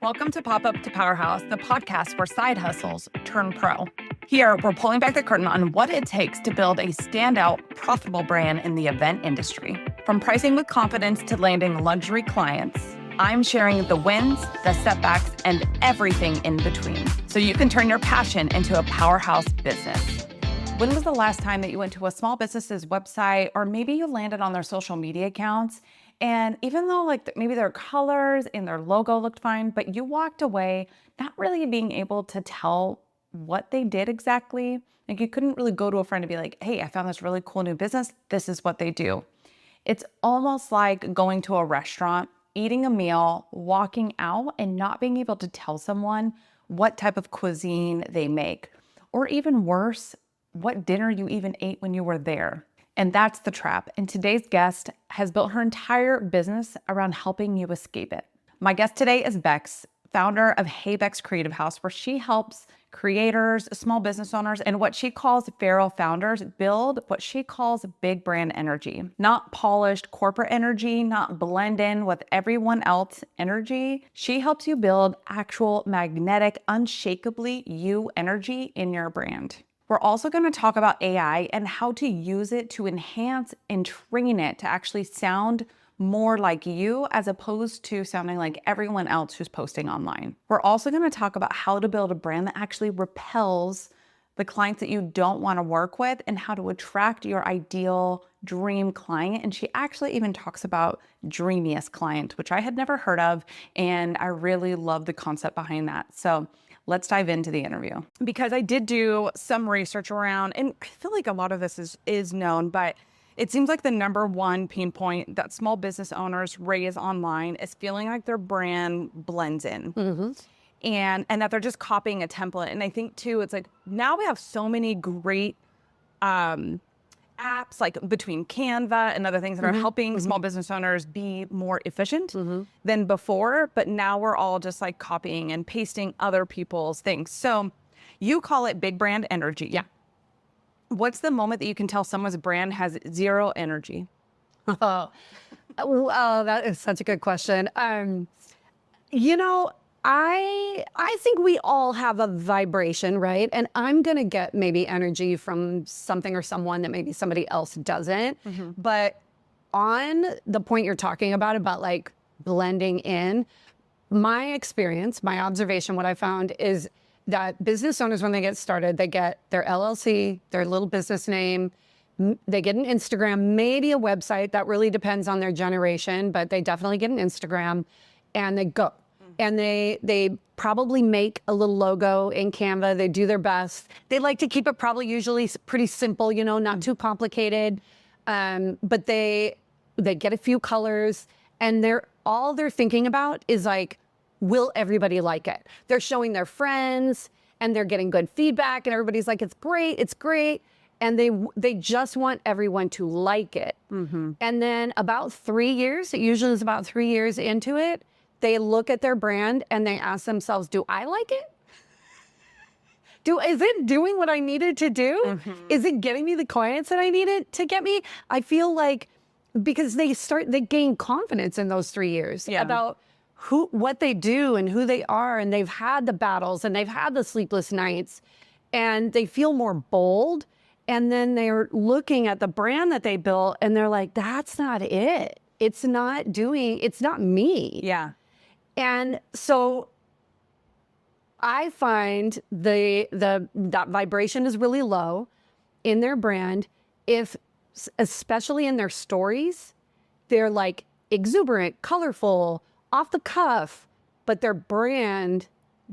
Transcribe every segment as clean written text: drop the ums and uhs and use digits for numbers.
Welcome to Pop Up to Powerhouse, the podcast where side hustles turn pro. Here, we're pulling back the curtain on what it takes to build a standout, profitable brand in the event industry. From pricing with confidence to landing luxury clients, I'm sharing the wins, the setbacks, and everything in between, so you can turn your passion into a powerhouse business. When was the last time that you went to a small business's website, or maybe you landed on their social media accounts, and even though maybe their colors and their logo looked fine, but you walked away not really being able to tell what they did exactly? Like, you couldn't really go to a friend and be like, hey, I found this really cool new business. This is what they do. It's almost like going to a restaurant, eating a meal, walking out, and not being able to tell someone what type of cuisine they make. Or even worse, what dinner you even ate when you were there. And that's the trap. And today's guest has built her entire business around helping you escape it. My guest today is Bex, founder of Hey Bex Creative House, where she helps creators, small business owners, and what she calls feral founders build what she calls big brand energy. Not polished corporate energy, not blend in with everyone else energy. She helps you build actual magnetic, unshakably you energy in your brand. We're also going to talk about AI and how to use it to enhance and train it to actually sound more like you as opposed to sounding like everyone else who's posting online. We're also going to talk about how to build a brand that actually repels the clients that you don't want to work with and how to attract your ideal dream client. And she actually even talks about dreamiest client, which I had never heard of. And I really love the concept behind that. So let's dive into the interview. Because I did do some research around, and I feel like a lot of this is known, but it seems like the number one pain point that small business owners raise online is feeling like their brand blends in. And that they're just copying a template. And I think too, it's like now we have so many great apps like between Canva and other things that are helping small business owners be more efficient than before. But now we're all just like copying and pasting other people's things. So you call it big brand energy. Yeah. What's the moment that you can tell someone's brand has zero energy? Oh, well, that is such a good question. You know, I think we all have a vibration, right? And I'm going to get maybe energy from something or someone that maybe somebody else doesn't. But on the point you're talking about like blending in, my experience, my observation, what I found is that business owners, when they get started, they get their LLC, their little business name, they get an Instagram, maybe a website. That really depends on their generation, but they definitely get an Instagram, and they go. And they probably make a little logo in Canva. They do their best. They like to keep it probably usually pretty simple, you know, not too complicated. But they get a few colors, and all they're thinking about is like, will everybody like it? They're showing their friends, and they're getting good feedback, and everybody's like, it's great, it's great. And they just want everyone to like it. And then about 3 years, it usually is about 3 years into it, they look at their brand and they ask themselves, do I like it? Is it doing what I needed to do? Is it getting me the clients that I needed to get me? I feel like because they gain confidence in those 3 years about what they do and who they are, and they've had the battles and they've had the sleepless nights, and they feel more bold. And then they're looking at the brand that they built and they're like, that's not it. It's not me. Yeah. And so I find that vibration is really low in their brand. Especially in their stories, they're like exuberant, colorful, off the cuff, but their brand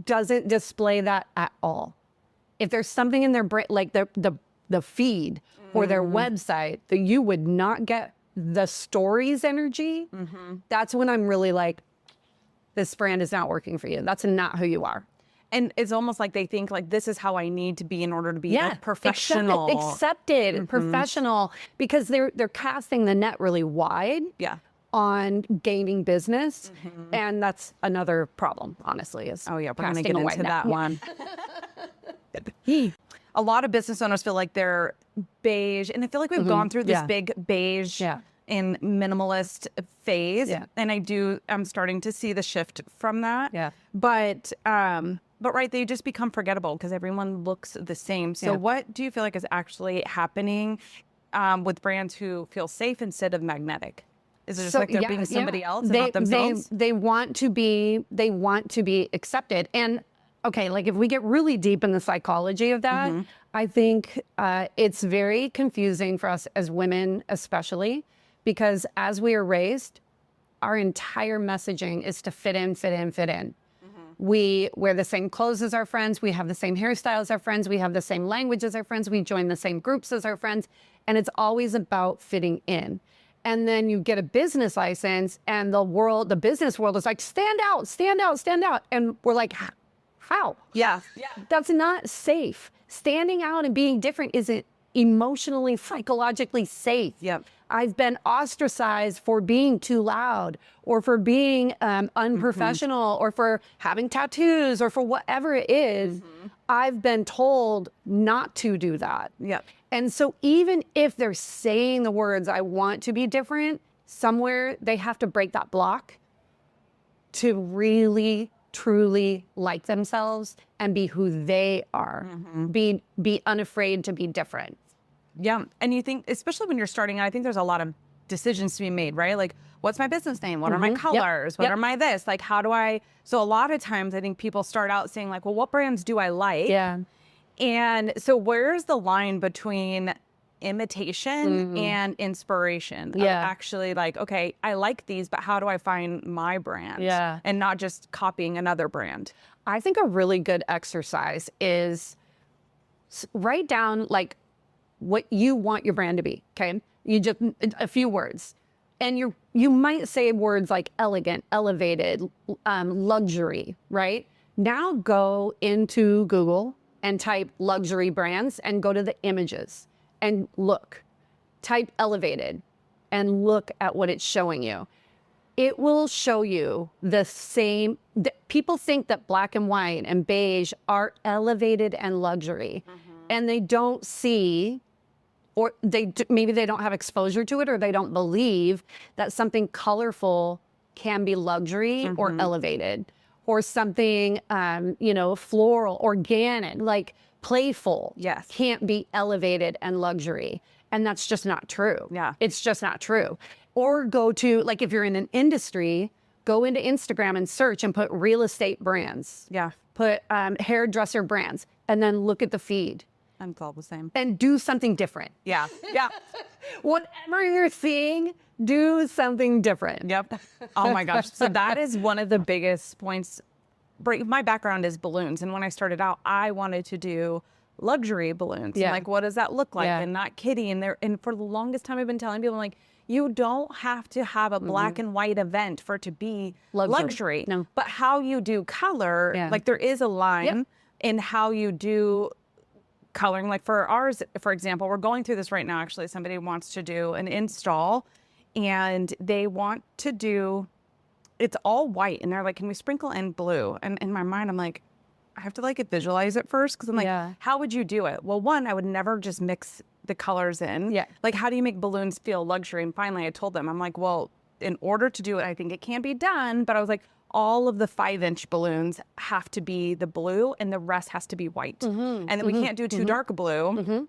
doesn't display that at all. If there's something in their brand, like the feed or their website, that you would not get the stories energy, that's when I'm really like, this brand is not working for you. That's not who you are. And it's almost like they think like, this is how I need to be in order to be like, professional. Accepted, professional, because they're casting the net really wide on gaining business. And that's another problem, honestly, is we're going to get into that one. A lot of business owners feel like they're beige, and I feel like we've gone through this big beige in minimalist phase. Yeah. And I'm starting to see the shift from that. Yeah. But right, they just become forgettable because everyone looks the same. So Yeah. what do you feel like is actually happening with brands who feel safe instead of magnetic? Is it just like they're being somebody else and not themselves? They want to be accepted. And okay, like if we get really deep in the psychology of that, I think it's very confusing for us as women, especially because as we are raised, our entire messaging is to fit in, fit in, fit in. We wear the same clothes as our friends. We have the same hairstyle as our friends. We have the same language as our friends. We join the same groups as our friends. And it's always about fitting in. And then you get a business license and the business world is like, stand out, stand out, stand out. And we're like, how? Yeah. That's not safe. Standing out and being different isn't emotionally, psychologically safe. Yep. I've been ostracized for being too loud or for being unprofessional or for having tattoos or for whatever it is. I've been told not to do that. Yep. And so even if they're saying the words, I want to be different, somewhere they have to break that block to really, truly like themselves and be who they are. Be unafraid to be different. Yeah. And you think, especially when you're starting out, I think there's a lot of decisions to be made, right? Like, what's my business name? What are my colors? What are my this? Like, how do I? So a lot of times I think people start out saying like, well, what brands do I like? Yeah. And so where's the line between imitation and inspiration? Of actually like, okay, I like these, but how do I find my brand? Yeah. And not just copying another brand. I think a really good exercise is write down like what you want your brand to be. Okay. You just a few words. And you might say words like elegant, elevated, luxury, right? Now go into Google and type luxury brands and go to the images and look. Type elevated and look at what it's showing you. It will show you the same. People think that black and white and beige are elevated and luxury, and they don't see, or maybe they don't have exposure to it, or they don't believe that something colorful can be luxury or elevated, or something, floral, organic, like playful, can't be elevated and luxury. And that's just not true. Yeah. It's just not true. Or go to, like, if you're in an industry, go into Instagram and search and put real estate brands. Yeah. Put hairdresser brands, and then look at the feed. And it's all the same. And do something different. Yeah. Yeah. Whatever you're seeing, do something different. Yep. Oh my gosh. So that is one of the biggest points. My background is balloons. And when I started out, I wanted to do luxury balloons. Yeah. And like, what does that look like? Yeah. And not kidding. And for the longest time, I've been telling people, like, you don't have to have a black and white event for it to be luxury. No. But how you do color, like there is a line in how you do coloring. Like for ours, for example, we're going through this right now. Actually, somebody wants to do an install and they want to do, it's all white. And they're like, can we sprinkle in blue? And in my mind, I'm like, I have to like visualize it first. Cause I'm like, how would you do it? Well, one, I would never just mix the colors in. Yeah. Like, how do you make balloons feel luxury? And finally I told them, I'm like, well, in order to do it, I think it can be done. But I was like, all of the 5-inch balloons have to be the blue and the rest has to be white. And then we can't do too dark blue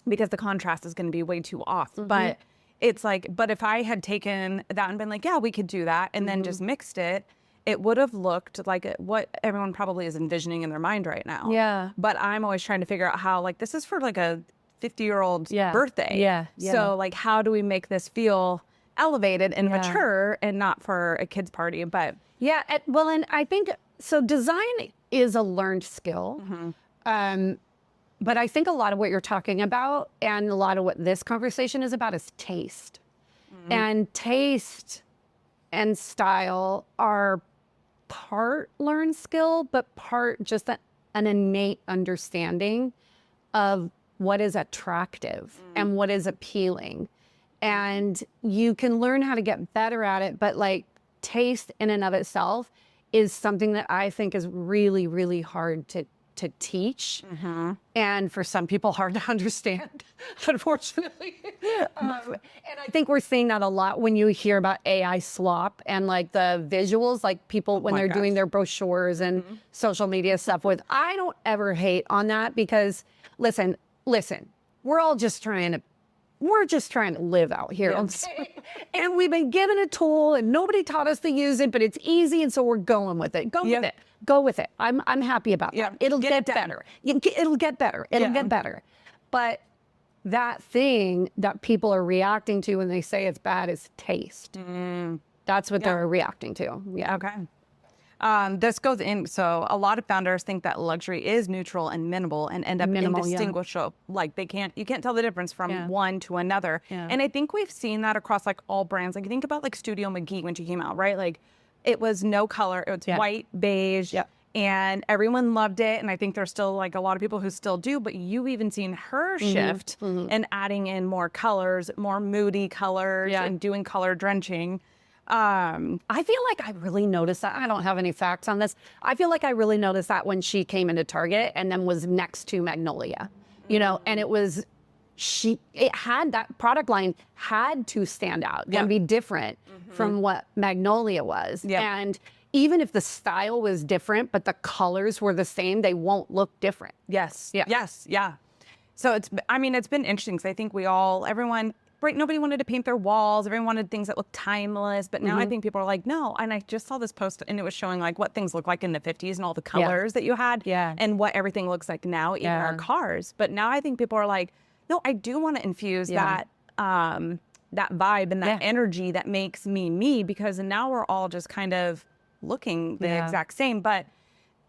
because the contrast is going to be way too off. But it's like, but if I had taken that and been like, yeah, we could do that, and then just mixed it, it would have looked like what everyone probably is envisioning in their mind right now. Yeah. But I'm always trying to figure out how, like, this is for like a 50-year-old birthday. Yeah. So like, how do we make this feel elevated and mature and not for a kid's party? But yeah. Well, and I think, so design is a learned skill. But I think a lot of what you're talking about and a lot of what this conversation is about is taste. And taste and style are part learned skill, but part just an innate understanding of what is attractive and what is appealing. And you can learn how to get better at it, but like taste in and of itself is something that I think is really, really hard to to teach, and for some people hard to understand, unfortunately. And I think we're seeing that a lot when you hear about AI slop and like the visuals, like people when they're doing their brochures and social media stuff with. I don't ever hate on that because listen, we're all just trying to live out here. Okay? And we've been given a tool and nobody taught us to use it, but it's easy. And so we're going with it. Go with it. I'm happy about that. It'll get better. It'll get better. It'll get better. But that thing that people are reacting to when they say it's bad is taste. That's what they're reacting to. Yeah. Okay. This goes in. So a lot of founders think that luxury is neutral and minimal and end up indistinguishable. Like you can't tell the difference from one to another. And I think we've seen that across like all brands. Like you think about like Studio McGee when she came out, right? Like it was no color. It was white, beige, and everyone loved it. And I think there's still like a lot of people who still do, but you've even seen her shift and adding in more colors, more moody colors and doing color drenching. I feel like I really noticed that. I don't have any facts on this. I feel like I really noticed that when she came into Target and then was next to Magnolia, you know, and it had that product line had to stand out and be different from what Magnolia was. And even if the style was different, but the colors were the same, they won't look different. So it's been interesting because I think everyone, right, nobody wanted to paint their walls. Everyone wanted things that looked timeless. But now I think people are like, no. And I just saw this post and it was showing like what things look like in the 50s and all the colors that you had and what everything looks like now, even our cars. But now I think people are like, no, I do want to infuse that vibe and that energy that makes me, because now we're all just kind of looking the exact same. But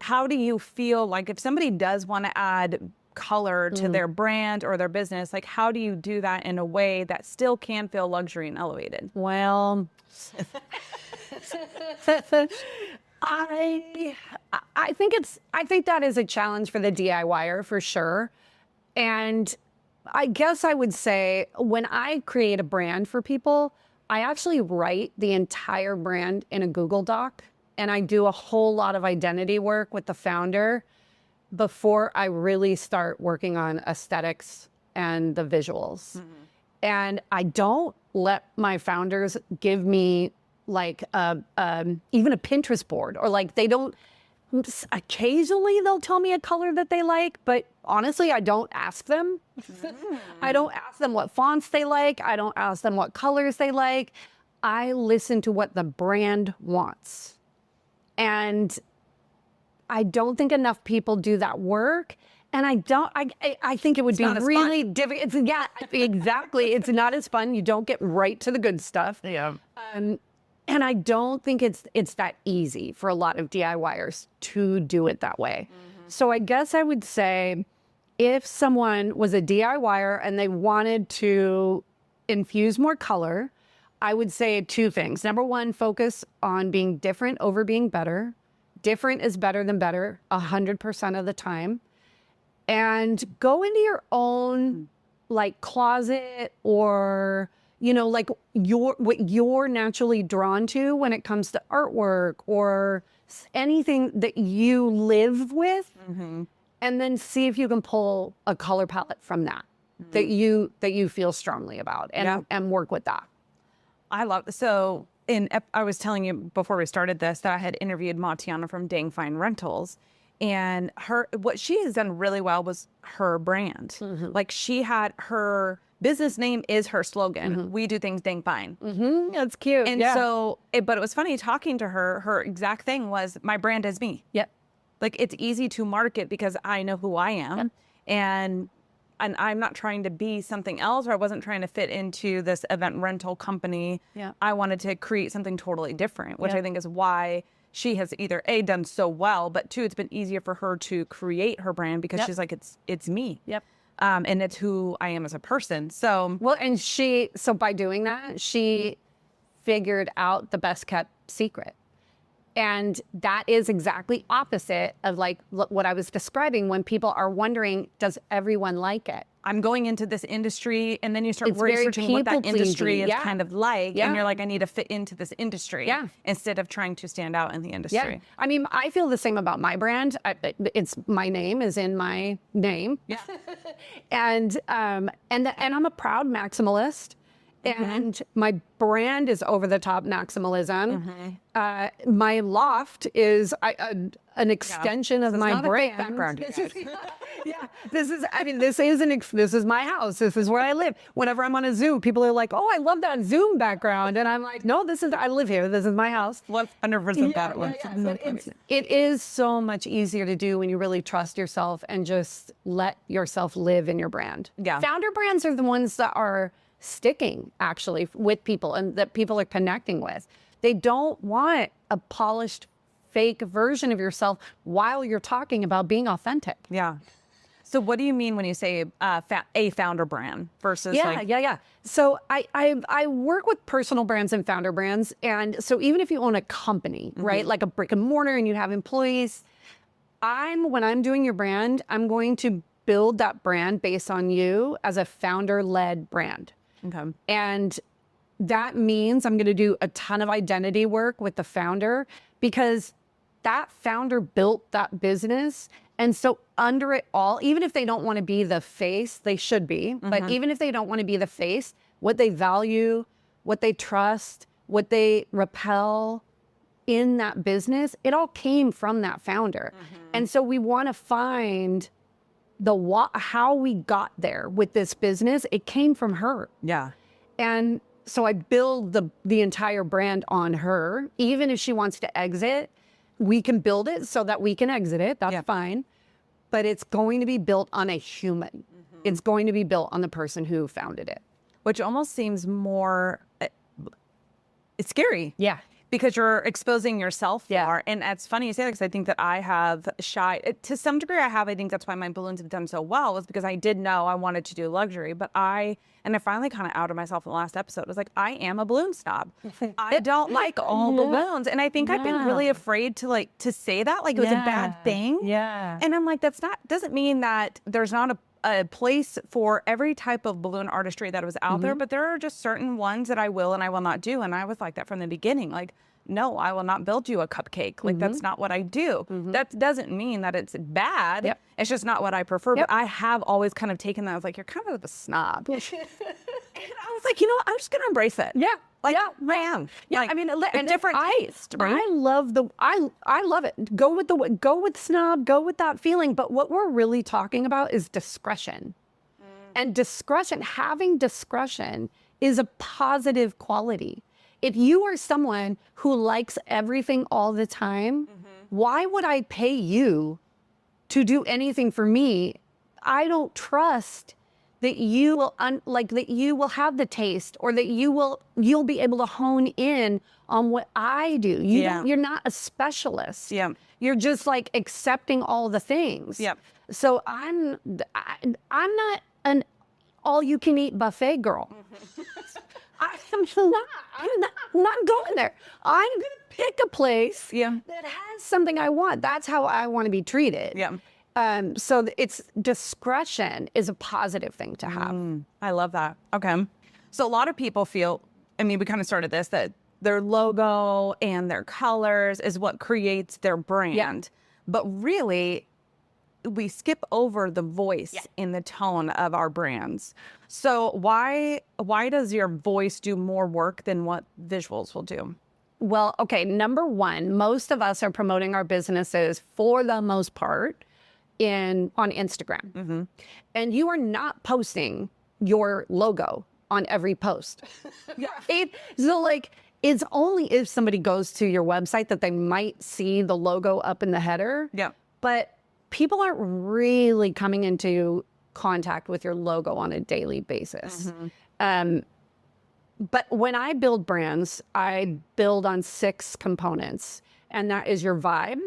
how do you feel like if somebody does want to add color to their brand or their business, like how do you do that in a way that still can feel luxury and elevated? Well, I think that is a challenge for the DIYer for sure. And I guess I would say when I create a brand for people, I actually write the entire brand in a Google Doc, and I do a whole lot of identity work with the founder before I really start working on aesthetics and the visuals. And I don't let my founders give me like even a Pinterest board, or like they don't. Occasionally they'll tell me a color that they like, but honestly, I don't ask them. I don't ask them what fonts they like. I don't ask them what colors they like. I listen to what the brand wants. And I don't think enough people do that work. And I think it would be really difficult. Exactly. It's not as fun. You don't get right to the good stuff. And I don't think it's that easy for a lot of DIYers to do it that way. So I guess I would say if someone was a DIYer and they wanted to infuse more color, I would say two things. Number one, focus on being different over being better. Different is better than better 100% of the time. And go into your own like closet, or like what you're naturally drawn to when it comes to artwork or anything that you live with, and then see if you can pull a color palette from that that you feel strongly about, and work with that. I love so. I was telling you before we started this that I had interviewed Matiana from Dang Fine Rentals, and what she has done really well was her brand. Like she had her business name is her slogan. We do things dang fine. That's cute. And so, but it was funny talking to her. Her exact thing was, my brand is me. Like it's easy to market because I know who I am, and I'm not trying to be something else, or I wasn't trying to fit into this event rental company. I wanted to create something totally different, which I think is why she has either A, done so well, but two, it's been easier for her to create her brand because she's like, it's me. And it's who I am as a person. So, well, and so by doing that, she figured out the best kept secret. And that is exactly opposite of like what I was describing when people are wondering, does everyone like it? I'm going into this industry, and then you start It's very researching what that industry people-pleasing. is kind of like, Yeah. and you're like, I need to fit into this industry instead of trying to stand out in the industry. Yeah. I mean, I feel the same about my brand. It's my name is in my name. Yeah. And I'm a proud maximalist. And my brand is over the top maximalism. My loft is an extension of my brand. Background. This is my house. This is where I live. Whenever I'm on a Zoom, people are like, "Oh, I love that Zoom background," and I'm like, "No, I live here. This is my house." 100% that one. It is so much easier to do when you really trust yourself and just let yourself live in your brand. Yeah. Founder brands are the ones that are sticking actually with people and that people are connecting with. They don't want a polished fake version of yourself while you're talking about being authentic. Yeah. So what do you mean when you say a founder brand versus So I work with personal brands and founder brands. And so even if you own a company, right, like a brick and mortar and you have employees, when I'm doing your brand, I'm going to build that brand based on you as a founder-led brand. Okay. And that means I'm going to do a ton of identity work with the founder because that founder built that business. And so under it all, even if they don't want to be the face, they should be, but even if they don't want to be the face, what they value, what they trust, what they repel in that business, it all came from that founder. And so we want to find how we got there with this business. It came from her. Yeah. And so I build the entire brand on her. Even if she wants to exit, we can build it so that we can exit it. That's fine. But it's going to be built on a human. It's going to be built on the person who founded it. Which almost seems more, it's scary. Yeah. Because you're exposing yourself more. And it's funny you say that because I think that I have to some degree I think that's why my balloons have done so well, was because I did know I wanted to do luxury, but I finally kind of outed myself in the last episode. I was like, I am a balloon snob. I don't like all balloons. And I think I've been really afraid to say that, like it was a bad thing. Yeah. And I'm like, doesn't mean that there's not a place for every type of balloon artistry that was out there, but there are just certain ones that I will and I will not do. And I was like that from the beginning. Like, no, I will not build you a cupcake. Like, that's not what I do. That doesn't mean that it's bad. Yep. It's just not what I prefer. But I have always kind of taken that. I was like, you're kind of a snob. And I was like, I'm just going to embrace it. Yeah. Like, I am. Yeah, like, I mean, a different taste, right? I love I love it. Go with snob, go with that feeling. But what we're really talking about is discretion. And having discretion is a positive quality. If you are someone who likes everything all the time, why would I pay you to do anything for me? I don't trust that you will that you will have the taste, or that you'll be able to hone in on what I do. You're not a specialist. Yeah. You're just like accepting all the things. Yep. So I'm not an all-you-can-eat buffet girl. I'm not going there. I'm going to pick a place that has something I want. That's how I want to be treated. Yeah. So it's discretion is a positive thing to have. I love that. Okay. So a lot of people feel, we kind of started this, that their logo and their colors is what creates their brand. Yeah. But really, we skip over the voice in the tone of our brands. So why does your voice do more work than what visuals will do? Well, okay, number one, most of us are promoting our businesses for the most part on Instagram. And you are not posting your logo on every post. It's only if somebody goes to your website that they might see the logo up in the header. Yeah. But people aren't really coming into contact with your logo on a daily basis. But when I build brands, I build on 6 components. And that is your vibe,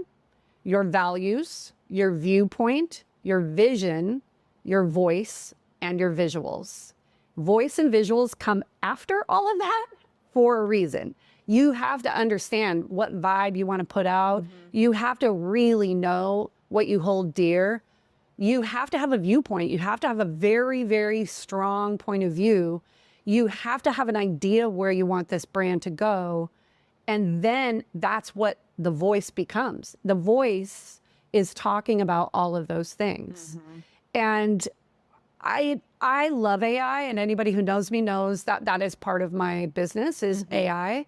your values, your viewpoint, your vision, your voice, and your visuals. Voice and visuals come after all of that for a reason. You have to understand what vibe you want to put out. You have to really know what you hold dear. You have to have a viewpoint. You have to have a very, very strong point of view. You have to have an idea where you want this brand to go. And then that's what the voice becomes. The voice is talking about all of those things. And I love AI, and anybody who knows me knows that that is part of my business is AI.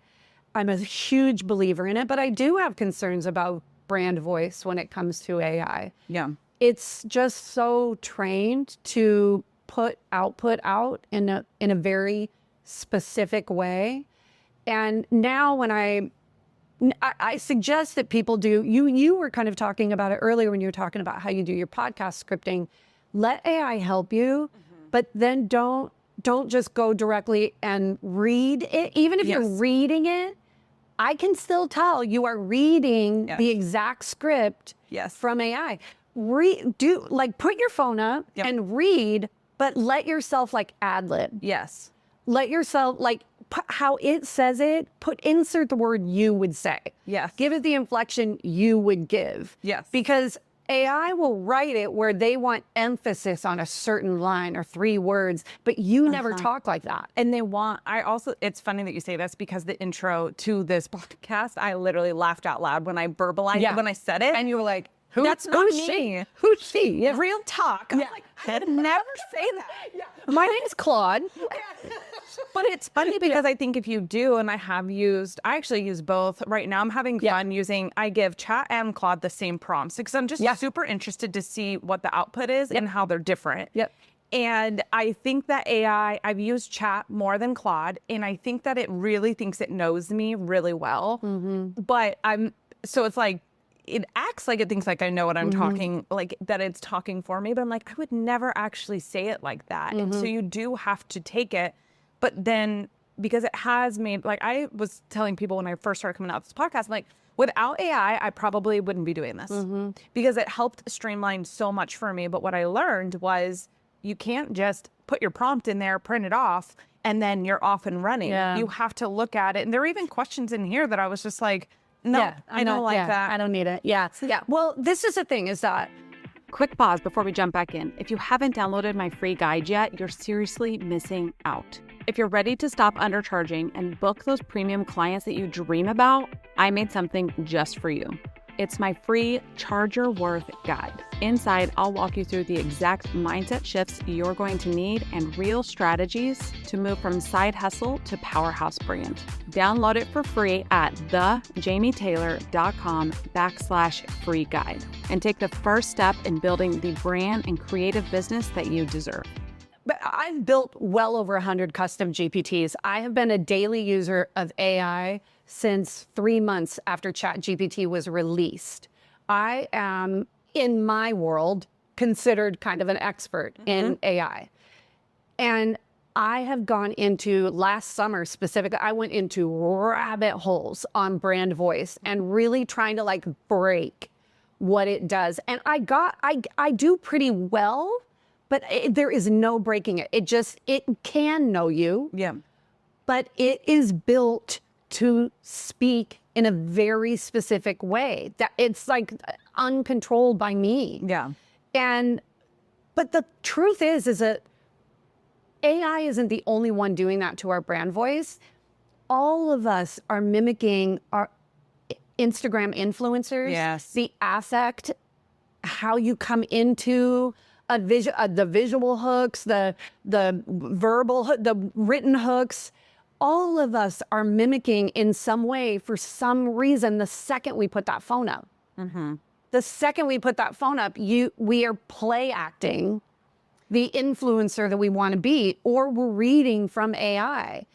I'm a huge believer in it, but I do have concerns about brand voice when it comes to AI. Yeah. It's just so trained to put output out in a very specific way. And now when I suggest that people do, you were kind of talking about it earlier when you were talking about how you do your podcast scripting. Let AI help you, but then don't just go directly and read it. Even if you're reading it, I can still tell you are reading the exact script from AI. Put your phone up and read, but let yourself like ad lib. Yes. Let yourself like how it says it, insert the word you would say. Yes. Give it the inflection you would give. Yes. Because AI will write it where they want emphasis on a certain line or 3 words, but you never talk like that. And it's funny that you say this because the intro to this podcast, I literally laughed out loud when I verbalized when I said it. And you were like, that's not me. Who's she? Yeah. Real talk. I'm like, I'd never say that. My name is Claude. But it's funny because I think if you do, and I actually use both. Right now I'm having fun I give Chat and Claude the same prompts because I'm just super interested to see what the output is and how they're different. And I think that I've used Chat more than Claude, and I think that it really thinks it knows me really well. But so it's like, it acts like it thinks like I know what I'm talking, like that it's talking for me, but I'm like, I would never actually say it like that. And so you do have to take it. But then because it has made, like I was telling people when I first started coming out with this podcast, I'm like, without AI, I probably wouldn't be doing this because it helped streamline so much for me. But what I learned was you can't just put your prompt in there, print it off, and then you're off and running. You have to look at it. And there are even questions in here that I was just like, no, I don't like that. I don't need it. Yeah. Well, this is the thing is that. Quick pause before we jump back in. If you haven't downloaded my free guide yet, you're seriously missing out. If you're ready to stop undercharging and book those premium clients that you dream about, I made something just for you. It's my free Charge Your Worth guide. Inside, I'll walk you through the exact mindset shifts you're going to need and real strategies to move from side hustle to powerhouse brand. Download it for free at thejamietaylor.com/free guide and take the first step in building the brand and creative business that you deserve. But I've built well over 100 custom GPTs. I have been a daily user of AI since 3 months after ChatGPT was released. I am, in my world, considered kind of an expert in AI. And I have gone into, last summer specifically, I went into rabbit holes on brand voice and really trying to like break what it does. And I do pretty well, but there is no breaking it. It can know you. But it is built to speak in a very specific way that it's like uncontrolled by me. But the truth is that AI isn't the only one doing that to our brand voice. All of us are mimicking our Instagram influencers, the affect, how you come into the visual hooks, the verbal, the written hooks. All of us are mimicking in some way for some reason the second we put that phone up. The second we put that phone up, we are play acting the influencer that we want to be, or we're reading from AI.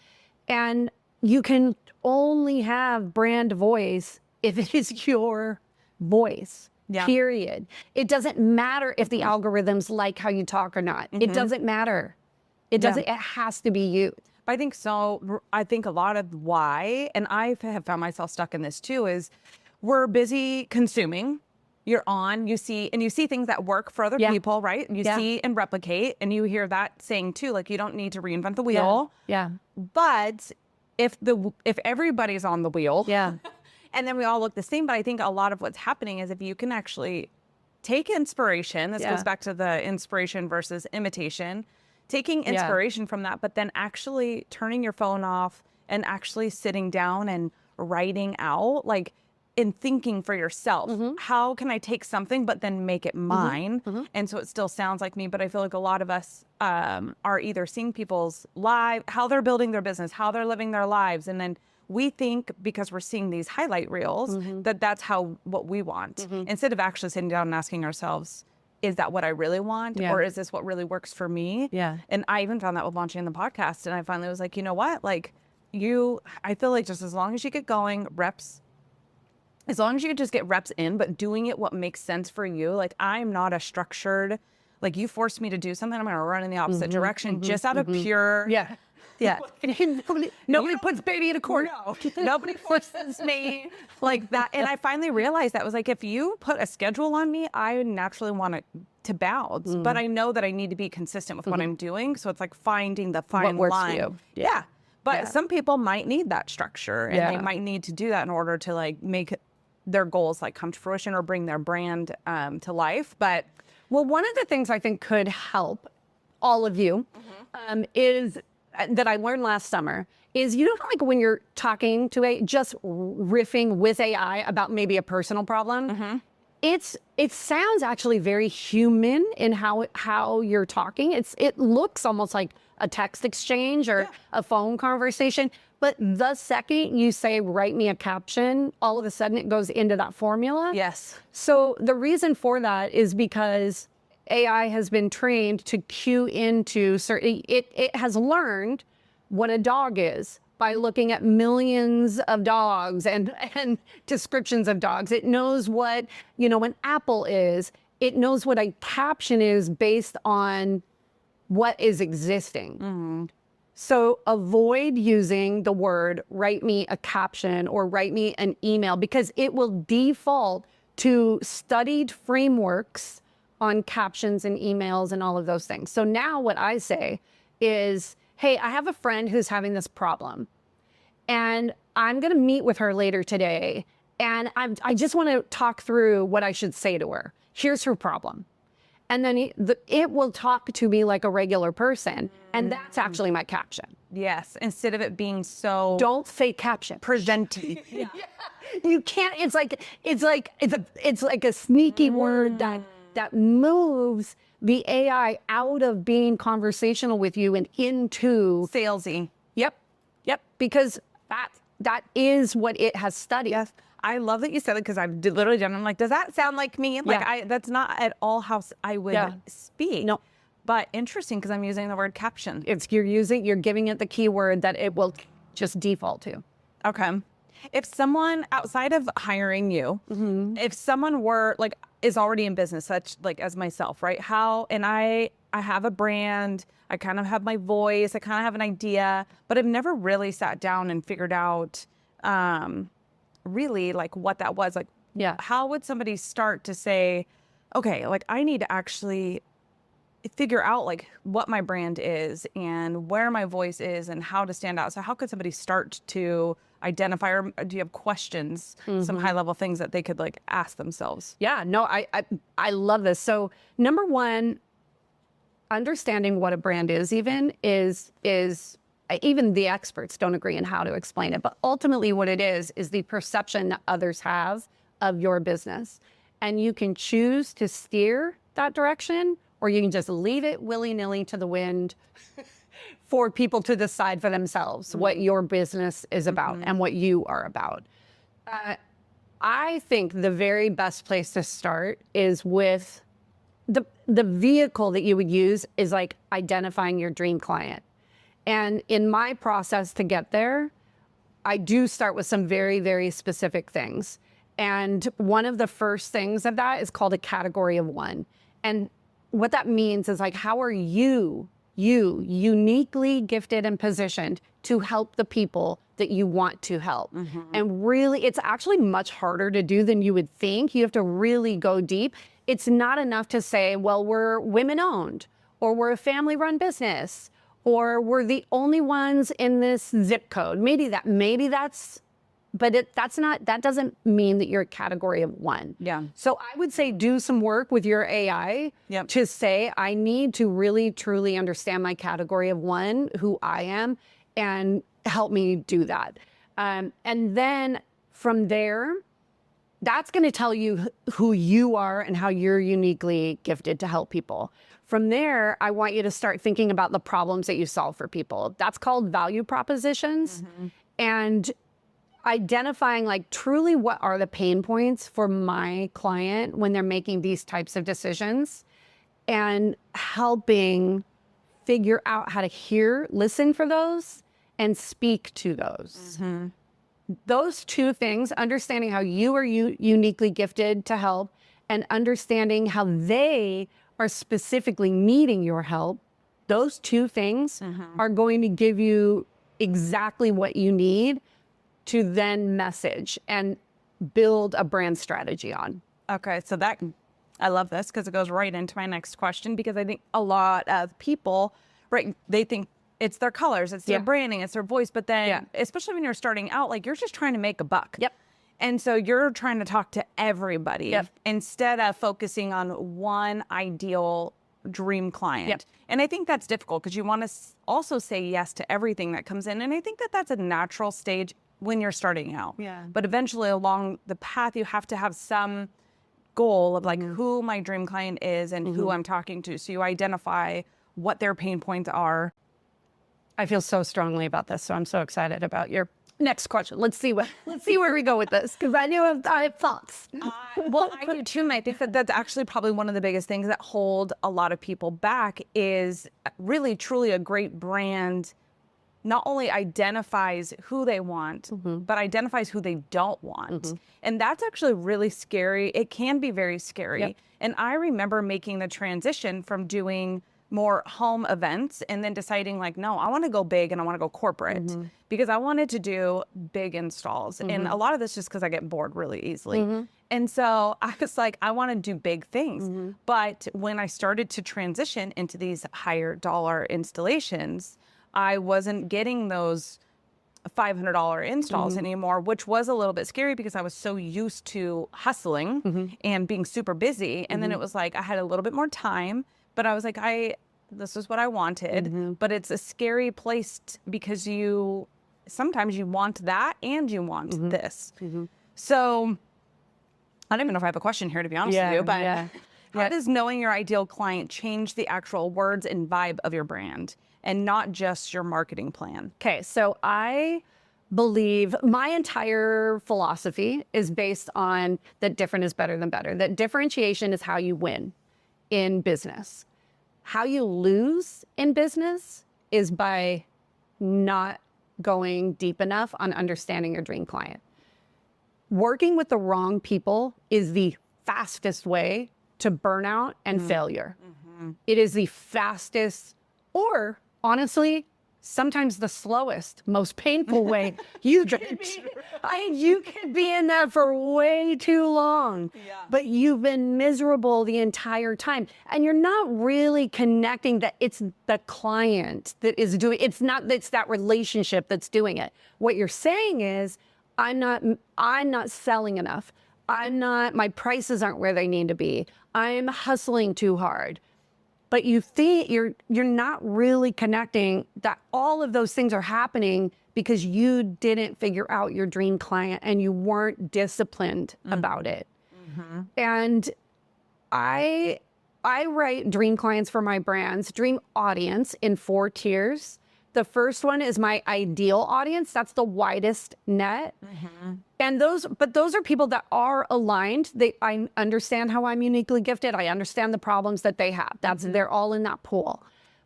And you can only have brand voice if it is your voice. Period. It doesn't matter if the algorithms like how you talk or not. It doesn't matter. It doesn't. It has to be you. I think so. I think a lot of why, and I have found myself stuck in this too, is we're busy consuming. You're on, you see things that work for other people, right? You see and replicate, and you hear that saying too, like you don't need to reinvent the wheel. But if everybody's on the wheel, Yeah. and then we all look the same. But I think a lot of what's happening is if you can actually take inspiration, this goes back to the inspiration versus imitation, taking inspiration from that, but then actually turning your phone off and actually sitting down and writing out, like, in thinking for yourself, how can I take something but then make it mine? And so it still sounds like me, but I feel like a lot of us are either seeing people's how they're building their business, how they're living their lives, and then we think because we're seeing these highlight reels that that's what we want, instead of actually sitting down and asking ourselves, is that what I really want? Or is this what really works for me? Yeah. And I even found that with launching the podcast, and I finally was like, you know what? Like, I feel like just as long as you get going, as long as you just get reps in, but doing it what makes sense for you. Like, I'm not a structured, like, you force me to do something, I'm going to run in the opposite direction just out of pure. Yeah. Yeah. Nobody puts baby in a corner. No, nobody forces me like that. And I finally realized that was like, if you put a schedule on me, I naturally want it to bounce, but I know that I need to be consistent with what I'm doing. So it's like finding the fine What works line. for you. Yeah. But some people might need that structure, and they might need to do that in order to like make their goals like come to fruition or bring their brand to life. But well, one of the things I think could help all of you is that I learned last summer is, you know, like when you're talking to just riffing with AI about maybe a personal problem, it sounds actually very human in how you're talking. It looks almost like a text exchange or a phone conversation. But the second you say, write me a caption, all of a sudden it goes into that formula. yes, So the reason for that is because AI has been trained to cue into certain, it has learned what a dog is by looking at millions of dogs and descriptions of dogs. It knows what, an apple is. It knows what a caption is based on what is existing. So avoid using the word, write me a caption or write me an email, because it will default to studied frameworks on captions and emails and all of those things. So now what I say is, hey, I have a friend who's having this problem, and I'm going to meet with her later today. And I just want to talk through what I should say to her. Here's her problem. And then it will talk to me like a regular person. And that's actually my caption. yes. Instead of it being so Don't fake caption. presenty. You can't, it's like a sneaky word that moves the AI out of being conversational with you and into salesy. Yep. Because that is what it has studied. Yes. I love that you said it, because I've literally done. I'm like, does that sound like me? Like, that's not at all how I would speak. No. But interesting, because I'm using the word caption. You're giving it the keyword that it will just default to. Okay. If someone outside of hiring you, if someone were like is already in business, such like as myself, right? I have a brand, I kind of have my voice, I kind of have an idea, but I've never really sat down and figured out really like what that was. Like, how would somebody start to say, okay, like I need to actually figure out like what my brand is and where my voice is and how to stand out? So how could somebody start to identify, or do you have questions, some high level things that they could like ask themselves? Yeah, no, I love this. So number one, understanding what a brand is even the experts don't agree on how to explain it. But ultimately what it is the perception that others have of your business. And you can choose to steer that direction, or you can just leave it willy-nilly to the wind for people to decide for themselves what your business is about and what you are about. I think the very best place to start is with the vehicle that you would use is like identifying your dream client. And in my process to get there, I do start with some very, very specific things. And one of the first things of that is called a category of one. And what that means is like, how are you uniquely gifted and positioned to help the people that you want to help? And really, it's actually much harder to do than you would think. You have to really go deep. It's not enough to say, well, we're women owned, or we're a family run business, or we're the only ones in this zip code. That doesn't mean that you're a category of one. Yeah. So I would say do some work with your AI to say, I need to really, truly understand my category of one, who I am, and help me do that. And then from there, that's going to tell you who you are and how you're uniquely gifted to help people. From there, I want you to start thinking about the problems that you solve for people. That's called value propositions. And identifying like truly what are the pain points for my client when they're making these types of decisions, and helping figure out how to listen for those and speak to those. Those two things, understanding how you are uniquely gifted to help, and understanding how they are specifically needing your help, those two things are going to give you exactly what you need to then message and build a brand strategy on. Okay, so I love this because it goes right into my next question, because I think a lot of people, right, they think it's their colors, it's their branding, it's their voice, but then especially when you're starting out, like you're just trying to make a buck. And so you're trying to talk to everybody instead of focusing on one ideal dream client. And I think that's difficult because you want to also say yes to everything that comes in. And I think that that's a natural stage when you're starting out. But eventually along the path, you have to have some goal of like who my dream client is and who I'm talking to. So you identify what their pain points are. I feel so strongly about this, so I'm so excited about your next question. Let's see where we go with this, because I have thoughts. Well, I do too, and I think that that's actually probably one of the biggest things that hold a lot of people back is really, truly a great brand not only identifies who they want, but identifies who they don't want. And that's actually really scary. It can be very scary. And I remember making the transition from doing more home events and then deciding like, no, I want to go big and I want to go corporate because I wanted to do big installs. And a lot of this just because I get bored really easily. And so I was like, I want to do big things. But when I started to transition into these higher dollar installations, I wasn't getting those $500 installs anymore, which was a little bit scary because I was so used to hustling and being super busy. And then it was like I had a little bit more time, but I was like, this is what I wanted. But it's a scary place because sometimes you want that and you want this. So I don't even know if I have a question here, to be honest with you, but how does knowing your ideal client change the actual words and vibe of your brand and not just your marketing plan? Okay, so I believe my entire philosophy is based on that different is better than better, that differentiation is how you win in business. How you lose in business is by not going deep enough on understanding your dream client. Working with the wrong people is the fastest way to burnout and failure. It is the fastest, or honestly, sometimes the slowest, most painful way. You could be in that for way too long, but you've been miserable the entire time. And you're not really connecting that it's the client that is doing it. It's that relationship that's doing it. What you're saying is, I'm not selling enough. My prices aren't where they need to be. I'm hustling too hard. But you think you're not really connecting that all of those things are happening because you didn't figure out your dream client and you weren't disciplined about it. And I write dream clients for my brands, dream audience, in 4 tiers. The first one is my ideal audience. That's the widest net. And those are people that are aligned. I understand how I'm uniquely gifted. I understand the problems that they have. They're all in that pool.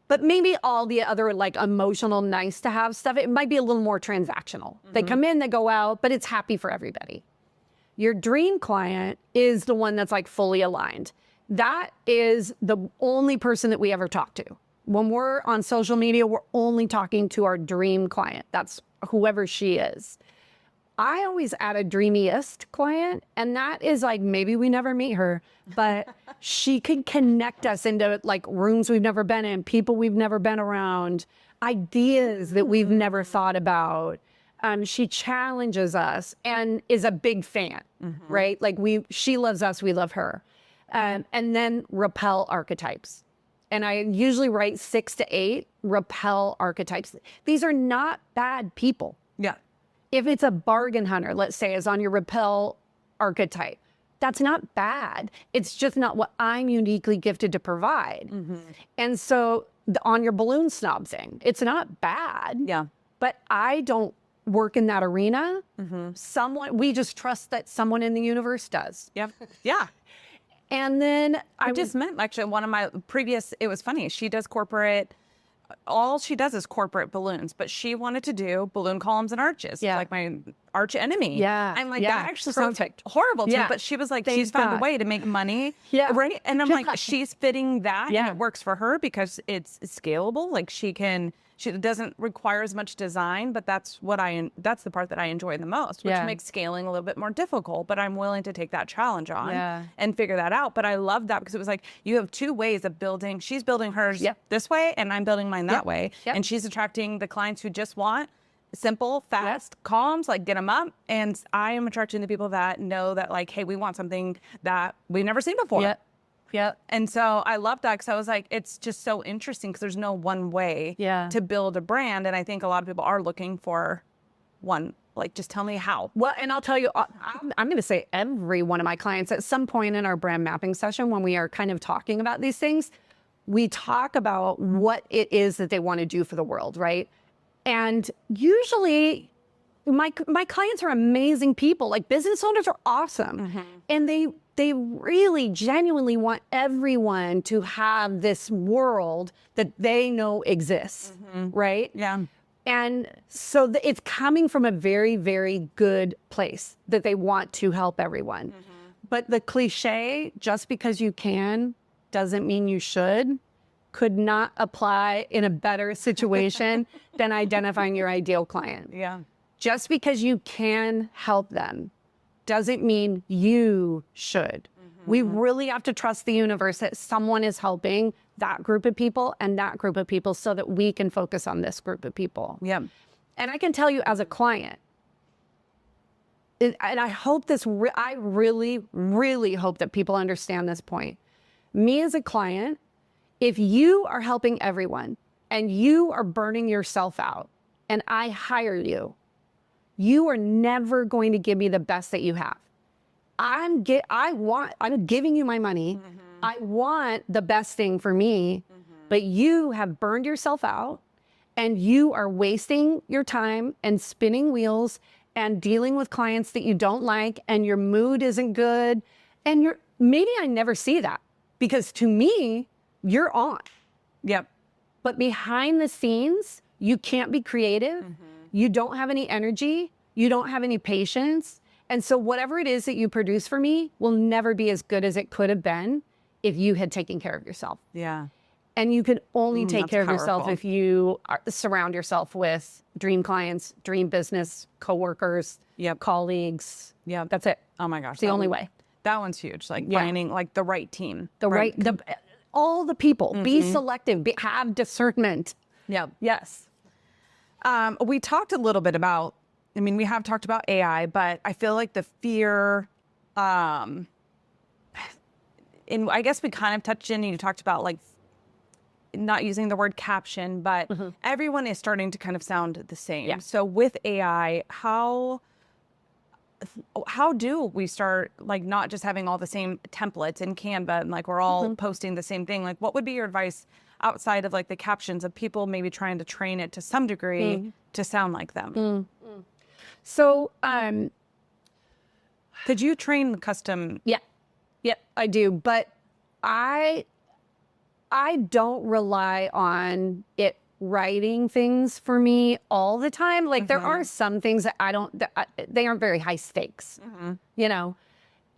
But maybe all the other like emotional, nice to have stuff, it might be a little more transactional. They come in, they go out, but it's happy for everybody. Your dream client is the one that's like fully aligned. That is the only person that we ever talk to. When we're on social media, we're only talking to our dream client. That's whoever she is. I always add a dreamiest client, and that is like, maybe we never meet her, but she could connect us into like rooms we've never been in, people we've never been around, ideas that we've never thought about. She challenges us and is a big fan, right? Like she loves us, we love her. And then repel archetypes. And I usually write 6 to 8 repel archetypes. These are not bad people. Yeah. If it's a bargain hunter, let's say, is on your repel archetype, that's not bad. It's just not what I'm uniquely gifted to provide. And so on your balloon snob thing, it's not bad. Yeah. But I don't work in that arena. We just trust that someone in the universe does. Yep. Yeah. And then I just met actually one of my previous, it was funny. She does corporate, all she does is corporate balloons, but she wanted to do balloon columns and arches. Yeah. Like my arch enemy. Yeah. I'm like, Yeah. that actually Perfect. sounds horrible to me. Yeah. But she was like, Thank she's found God. a way to make money. Yeah. Right. And I'm Yeah. like, she's fitting that. Yeah. And it works for her because it's scalable. Like she doesn't require as much design, but that's the part that I enjoy the most, which Yeah. makes scaling a little bit more difficult, but I'm willing to take that challenge on Yeah. and figure that out. But I love that because it was like, you have 2 ways of building. She's building hers Yep. this way and I'm building mine that Yep. way. Yep. And she's attracting the clients who just want simple, fast, columns, like get them up. And I am attracting the people that know that like, hey, we want something that we've never seen before. Yep. Yep. And so I love that because I was like, it's just so interesting because there's no one way Yeah. to build a brand. And I think a lot of people are looking for one, like, just tell me how. Well, and I'll tell you, I'm going to say every one of my clients at some point in our brand mapping session, when we are kind of talking about these things, we talk about what it is that they want to do for the world, right? And usually my clients are amazing people. Like business owners are awesome. And they really genuinely want everyone to have this world that they know exists, right? Yeah. And so it's coming from a very, very good place that they want to help everyone. But the cliche, just because you can doesn't mean you should, could not apply in a better situation than identifying your ideal client. Yeah. Just because you can help them doesn't mean you should. We really have to trust the universe that someone is helping that group of people and that group of people so that we can focus on this group of people. Yeah. And I can tell you as a client, and I hope I really, really hope that people understand this point. Me as a client, if you are helping everyone and you are burning yourself out and I hire you, you are never going to give me the best that you have. I'm giving you my money. I want the best thing for me, but you have burned yourself out and you are wasting your time and spinning wheels and dealing with clients that you don't like and your mood isn't good. And maybe I never see that because to me, you're on. Yep. But behind the scenes, you can't be creative. You don't have any energy. You don't have any patience. And so whatever it is that you produce for me will never be as good as it could have been if you had taken care of yourself. Yeah. And you can only take that's care of yourself powerful. if you surround yourself with dream clients, dream business, coworkers, Yep. colleagues. Yeah. That's it. Oh my gosh. It's the only way. That one's huge. Like Yeah. finding like the right team. All the people, be selective, have discernment. Yeah. Yes. We talked a little bit about, we have talked about AI, but I feel like the fear, and I guess we kind of touched in, you talked about like not using the word caption, but everyone is starting to kind of sound the same. Yeah. So with AI, how do we start like not just having all the same templates in Canva and like we're all posting the same thing? Like what would be your advice outside of like the captions of people maybe trying to train it to some degree to sound like them? So, Could you train custom? yeah, I do. But I don't rely on it writing things for me all the time. Like there are some things that they aren't very high stakes, you know?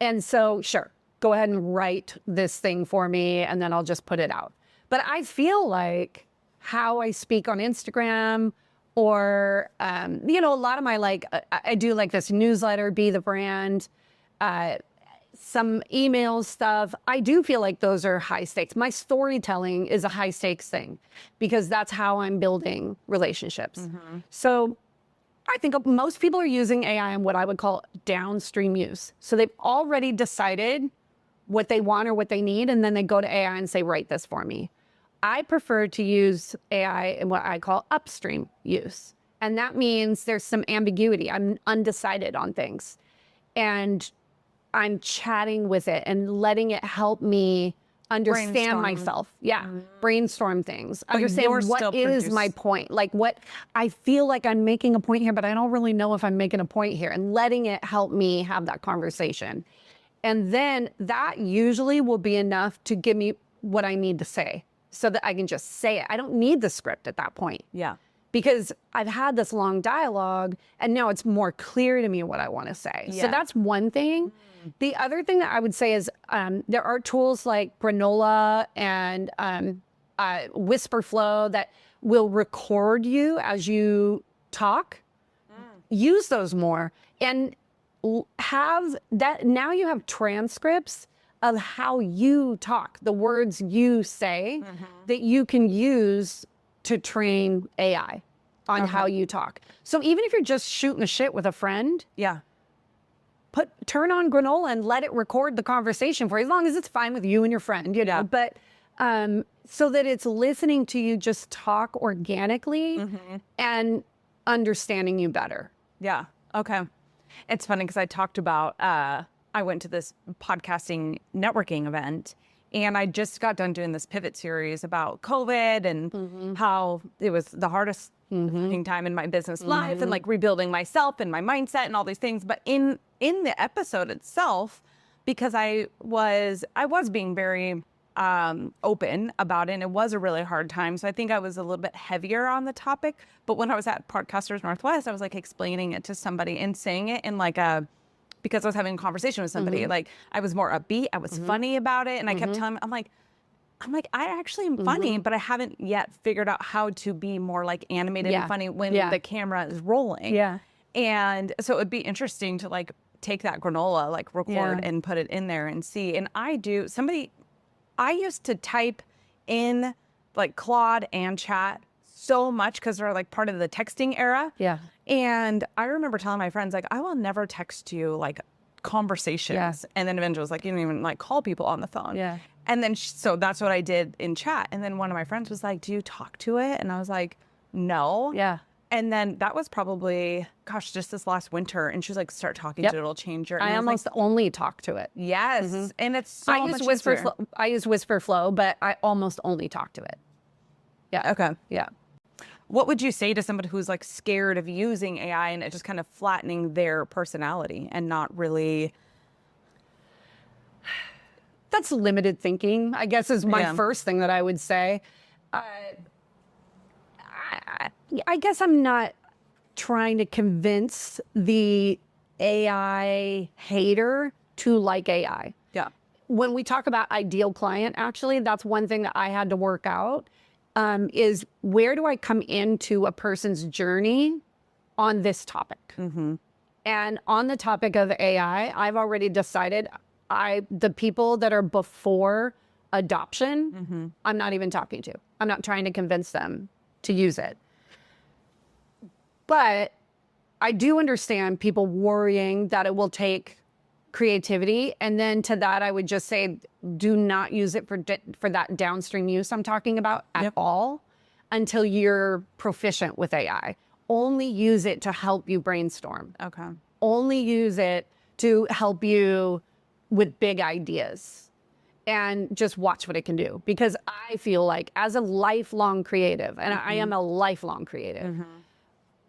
And so sure, go ahead and write this thing for me and then I'll just put it out. But I feel like how I speak on Instagram or, a lot of my, I do like this newsletter, Be the Brand. some email stuff. I do feel like those are high stakes. My storytelling is a high stakes thing because that's how I'm building relationships. So I think most people are using AI in what I would call downstream use. So they've already decided what they want or what they need, and then they go to AI and say, write this for me. I prefer to use AI in what I call upstream use. And that means there's some ambiguity. I'm undecided on things. And I'm chatting with it and letting it help me understand Brainstorm. myself. Yeah. Brainstorm things. But you're Understand what still is my point. Like what I feel like I'm making a point here, but I don't really know if I'm making a point here, and letting it help me have that conversation. And then that usually will be enough to give me what I need to say so that I can just say it. I don't need the script at that point. Yeah. Because I've had this long dialogue and now it's more clear to me what I want to say. Yeah. So that's one thing. The other thing that I would say is there are tools like Granola and Whisper Flow that will record you as you talk. Use those more and have that. Now you have transcripts of how you talk, the words you say that you can use to train AI on how you talk. So even if you're just shooting the shit with a friend, Yeah. turn on Granola and let it record the conversation for you, as long as it's fine with you and your friend, you know. Yeah. But so that it's listening to you just talk organically and understanding you better. Yeah. Okay. It's funny because I talked about, I went to this podcasting networking event and I just got done doing this pivot series about COVID and how it was the hardest fucking time in my business life and like rebuilding myself and my mindset and all these things. But in the episode itself, because I was being very open about it, and it was a really hard time. So I think I was a little bit heavier on the topic. But when I was at Podcasters Northwest, I was like explaining it to somebody and saying it in like because I was having a conversation with somebody, like I was more upbeat, I was funny about it. And I kept telling them, I'm like, I actually am funny, but I haven't yet figured out how to be more like animated and funny when the camera is rolling. Yeah. And so it would be interesting to like take that granola, like record and put it in there and see. And I used to type in like Claude and chat so much because they're like part of the texting era. Yeah. And I remember telling my friends, like, I will never text you like conversations. Yeah. And then eventually was like, you don't even like call people on the phone. Yeah. And then, so that's what I did in chat. And then one of my friends was like, do you talk to it? And I was like, no. Yeah. And then that was probably, gosh, just this last winter. And she was like, start talking to it, it'll change your. I almost only talk to it. Yes. And it's so I much use Whisper easier. Flow, I use Whisper Flow, but I almost only talk to it. Yeah. Okay. Yeah. What would you say to somebody who's like scared of using AI and it just kind of flattening their personality and not really? That's limited thinking, I guess, is my first thing that I would say. I guess I'm not trying to convince the AI hater to like AI. Yeah. When we talk about ideal client, actually, that's one thing that I had to work out. Is where do I come into a person's journey on this topic? And on the topic of AI, I've already decided the people that are before adoption, I'm not even talking to. I'm not trying to convince them to use it. But I do understand people worrying that it will take creativity. And then to that, I would just say, do not use it for that downstream use I'm talking about at all until you're proficient with AI. Only use it to help you brainstorm. Okay. Only use it to help you with big ideas and just watch what it can do. Because I feel like as a lifelong creative, and I am a lifelong creative,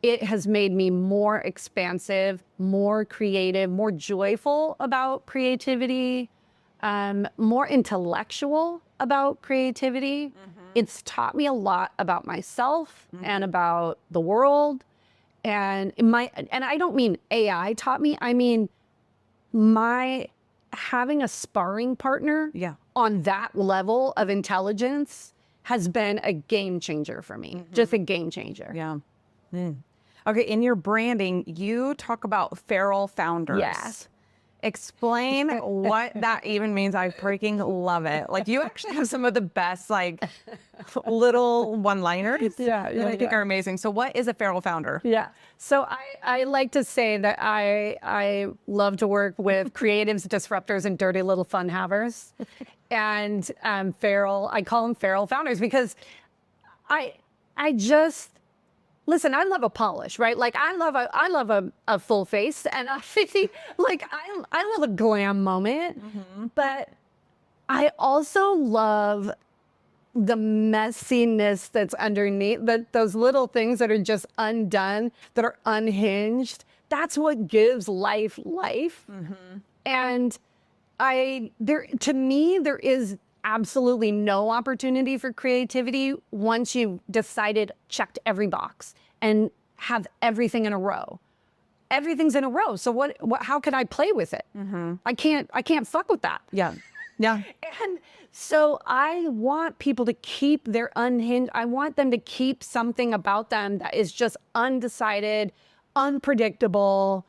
it has made me more expansive, more creative, more joyful about creativity, more intellectual about creativity. It's taught me a lot about myself and about the world. And I don't mean AI taught me, I mean having a sparring partner on that level of intelligence has been a game changer for me. Just a game changer. Yeah. Okay, in your branding, you talk about feral founders. Yes. Explain what that even means. I freaking love it. Like, you actually have some of the best, like, little one-liners that I think are amazing. So what is a feral founder? Yeah. So I like to say that I love to work with creatives, disruptors, and dirty little fun havers. And feral, I call them feral founders because I just, listen, I love a polish, right? Like I love a full face, and I think like I love a glam moment, but I also love the messiness that's underneath, those little things that are just undone, that are unhinged. That's what gives life. And to me, there is absolutely no opportunity for creativity once you've decided, checked every box and have everything in a row. Everything's in a row. So what how can I play with it? I can't fuck with that. Yeah. And so I want people to keep their unhinged. I want them to keep something about them that is just undecided, unpredictable,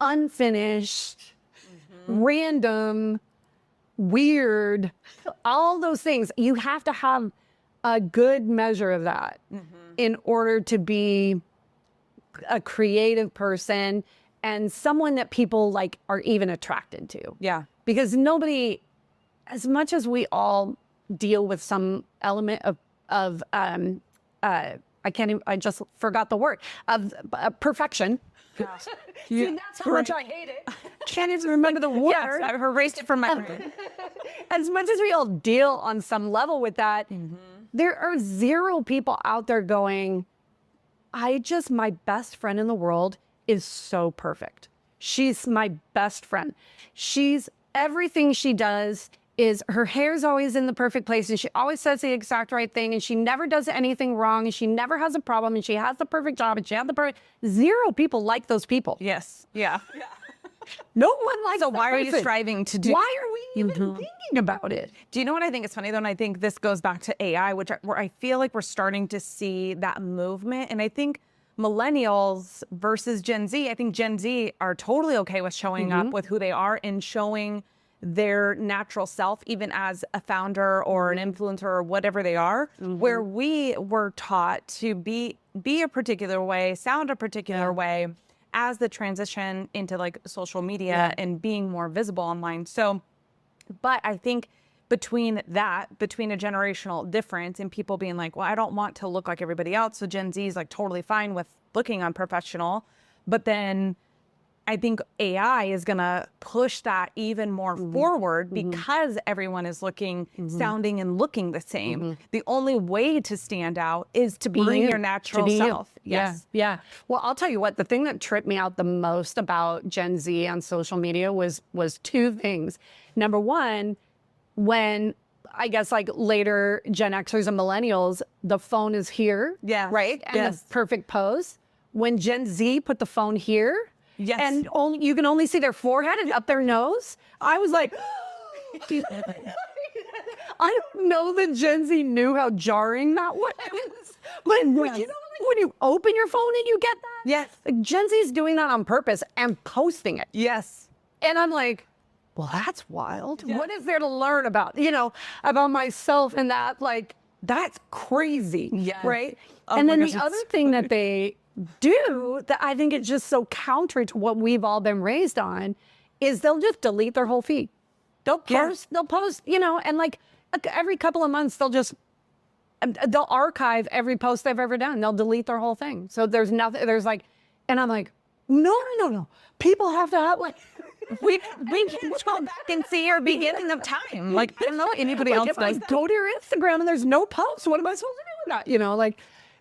unfinished, random, weird, all those things. You have to have a good measure of that in order to be a creative person and someone that people like are even attracted to. Yeah. Because nobody, as much as we all deal with some element of I just forgot the word, of perfection. See, that's how much I hate it. Can't even remember the word. Yes, I've erased it from my brain. As much as we all deal on some level with that, there are zero people out there going, my best friend in the world is so perfect. She's my best friend. Everything she does is, her hair's always in the perfect place, and she always says the exact right thing, and she never does anything wrong, and she never has a problem, and she has the perfect job, and she has the perfect. Zero people like those people. Yes. Yeah. No one likes. So why are you striving to do? Why are we even thinking about it? Do you know what I think is funny though? And I think this goes back to AI, where I feel like we're starting to see that movement. And I think millennials versus Gen Z, I think Gen Z are totally okay with showing up with who they are and showing their natural self, even as a founder or an influencer or whatever they are, where we were taught to be a particular way, sound a particular way as the transition into like social media and being more visible online. So, but I think between a generational difference and people being like, well, I don't want to look like everybody else. So Gen Z is like totally fine with looking unprofessional. But then I think AI is going to push that even more forward because everyone is looking, sounding, and looking the same. The only way to stand out is to be your natural self. Yes. Yeah. Well, I'll tell you what, the thing that tripped me out the most about Gen Z on social media was two things. Number one, when I guess like later Gen Xers and millennials, the phone is here. Yeah. Right? And the perfect pose. When Gen Z put the phone here, and you can only see their forehead and up their nose. I was like, I don't know that Gen Z knew how jarring that was. But you know, like when you open your phone and you get that? Yes. Like Gen Z is doing that on purpose and posting it. Yes. And I'm like, well, that's wild. Yes. What is there to learn about, about myself and that? Like, that's crazy. Yes. Right? Oh, and then the other thing that they do that I think is just so counter to what we've all been raised on is they'll just delete their whole feed. They'll post, and like every couple of months they'll archive every post they've ever done. They'll delete their whole thing. So there's nothing, and I'm like, no. People have to have like, we can go back and see our beginning of time. Like, I don't know anybody else does. Go to your Instagram and there's no post. What am I supposed to do with that?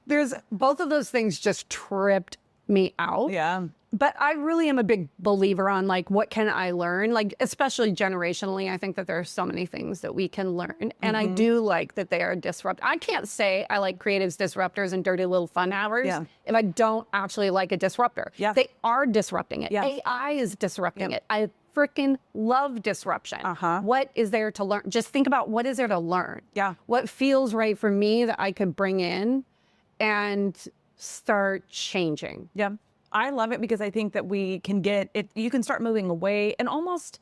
There's both of those things just tripped me out. Yeah. But I really am a big believer on like, what can I learn? Like, especially generationally, I think that there are so many things that we can learn. And I do like that they are disrupt. I can't say I like creatives, disruptors, and dirty little fun hours if I don't actually like a disruptor. Yeah. They are disrupting it. Yeah. AI is disrupting it. I freaking love disruption. What is there to learn? Just think about what is there to learn. Yeah. What feels right for me that I could bring in and start changing. Yeah. I love it because I think that we can get it. You can start moving away and almost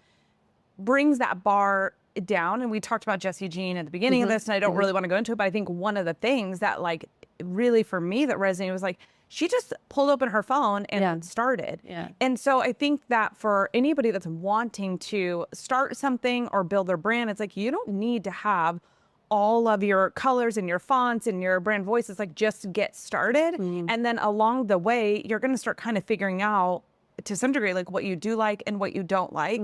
brings that bar down. And we talked about Jessie Jean at the beginning of this, and I don't really want to go into it, but I think one of the things that like really for me that resonated was like, she just pulled open her phone and started. Yeah. And so I think that for anybody that's wanting to start something or build their brand, it's like, you don't need to have all of your colors and your fonts and your brand voice. It's like, just get started. And then along the way, you're going to start kind of figuring out to some degree, like what you do like and what you don't like.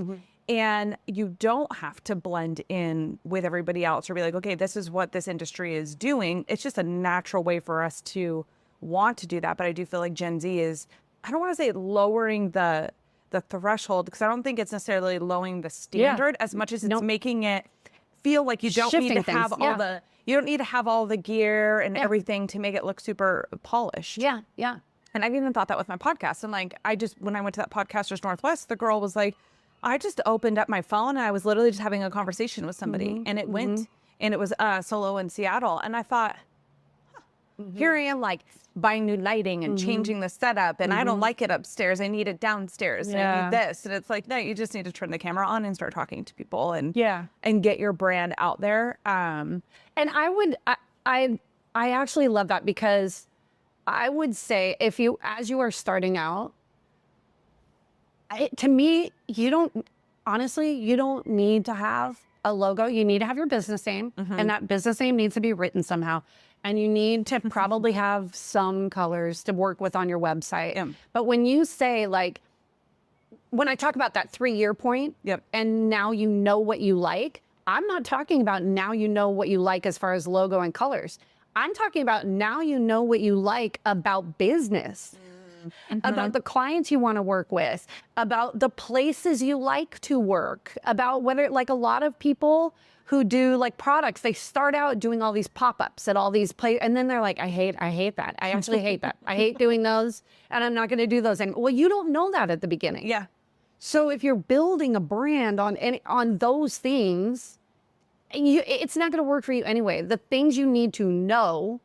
And you don't have to blend in with everybody else or be like, okay, this is what this industry is doing. It's just a natural way for us to want to do that. But I do feel like Gen Z is, I don't want to say lowering the threshold, because I don't think it's necessarily lowering the standard as much as it's making it feel like you don't Shifting need to have all the, you don't need to have all the gear and everything to make it look super polished. Yeah. And I've even thought that with my podcast. And like, when I went to that Podcasters Northwest, the girl was like, I just opened up my phone and I was literally just having a conversation with somebody, and it went, and it was solo in Seattle. And I thought, here I am like buying new lighting and changing the setup, and I don't like it upstairs. I need it downstairs. And I need this. And it's like, no, you just need to turn the camera on and start talking to people and get your brand out there. And I actually love that, because I would say as you are starting out, to me, you don't need to have a logo. You need to have your business name, and that business name needs to be written somehow. And you need to probably have some colors to work with on your website. But when you say, like, when I talk about that 3-year point, and now you know what you like, I'm not talking about now you know what you like as far as logo and colors. I'm talking about now you know what you like about business. About the clients you want to work with, about the places you like to work, about whether, like, a lot of people who do like products, they start out doing all these pop-ups at all these places, and then they're like, I hate that. I actually hate that. I hate doing those, and I'm not going to do those. And well, you don't know that at the beginning. So if you're building a brand on those things, it's not going to work for you anyway. The things you need to know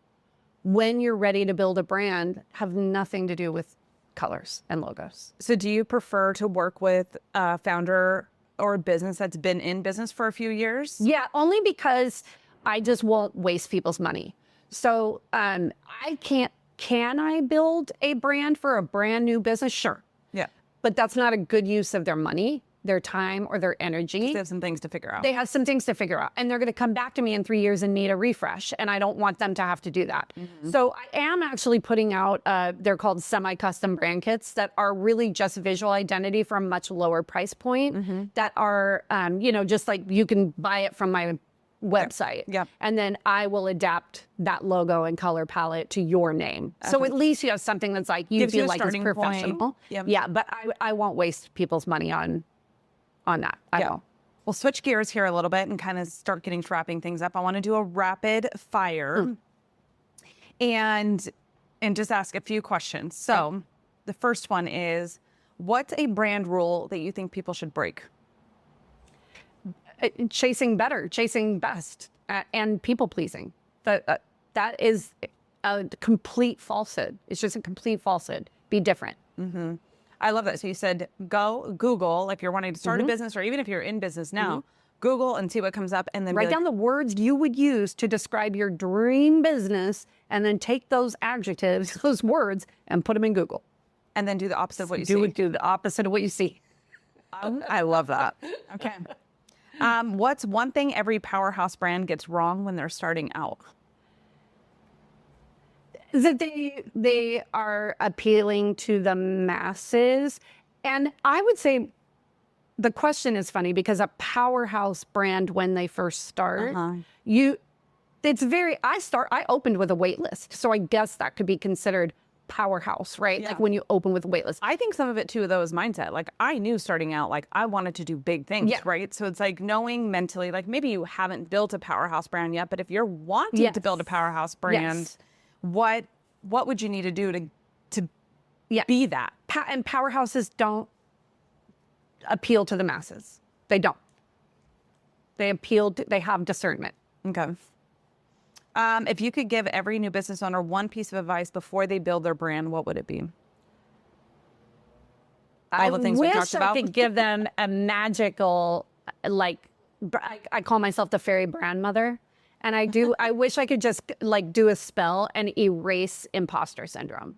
when you're ready to build a brand have nothing to do with colors and logos. So do you prefer to work with a founder or a business that's been in business for a few years? Yeah, only because I just won't waste people's money. So can I build a brand for a brand new business? Sure. Yeah. But that's not a good use of their money, their time, or their energy. They have some things to figure out. They have some things to figure out. And they're going to come back to me in 3 years and need a refresh. And I don't want them to have to do that. So I am actually putting out, they're called semi-custom brand kits that are really just visual identity for a much lower price point that are, just like you can buy it from my website. And then I will adapt that logo and color palette to your name. So at least you have something that's like, you feel like it's professional. Yeah, but I won't waste people's money on that. I won't. We'll switch gears here a little bit and kind of start getting to wrapping things up. I want to do a rapid fire and just ask a few questions. So the first one is, what's a brand rule that you think people should break? Chasing better, chasing best, and people pleasing. That is a complete falsehood. It's just a complete falsehood. Be different. I love that. So you said go Google if you're wanting to start a business, or even if you're in business now, Google and see what comes up, and then write down the words you would use to describe your dream business, and then take those adjectives, those words, and put them in Google. And then do the opposite of what you see. Do the opposite of what you see. I love that. Okay. What's one thing every powerhouse brand gets wrong when they're starting out? That they are appealing to the masses. And I would say the question is funny, because a powerhouse brand, when they first start, I opened with a wait list. So I guess that could be considered powerhouse, right? Like when you open with a wait list. I think some of it too, though, is mindset. Like, I knew starting out, like, I wanted to do big things, right? So it's like knowing mentally, like, maybe you haven't built a powerhouse brand yet, but if you're wanting to build a powerhouse brand, what would you need to do to be that? And powerhouses don't appeal to the masses. They don't. They have discernment. Okay. If you could give every new business owner one piece of advice before they build their brand, what would it be? all the things we wish talked I about? could give them a magical, like, I call myself the fairy grandmother. And I wish I could just like do a spell and erase imposter syndrome.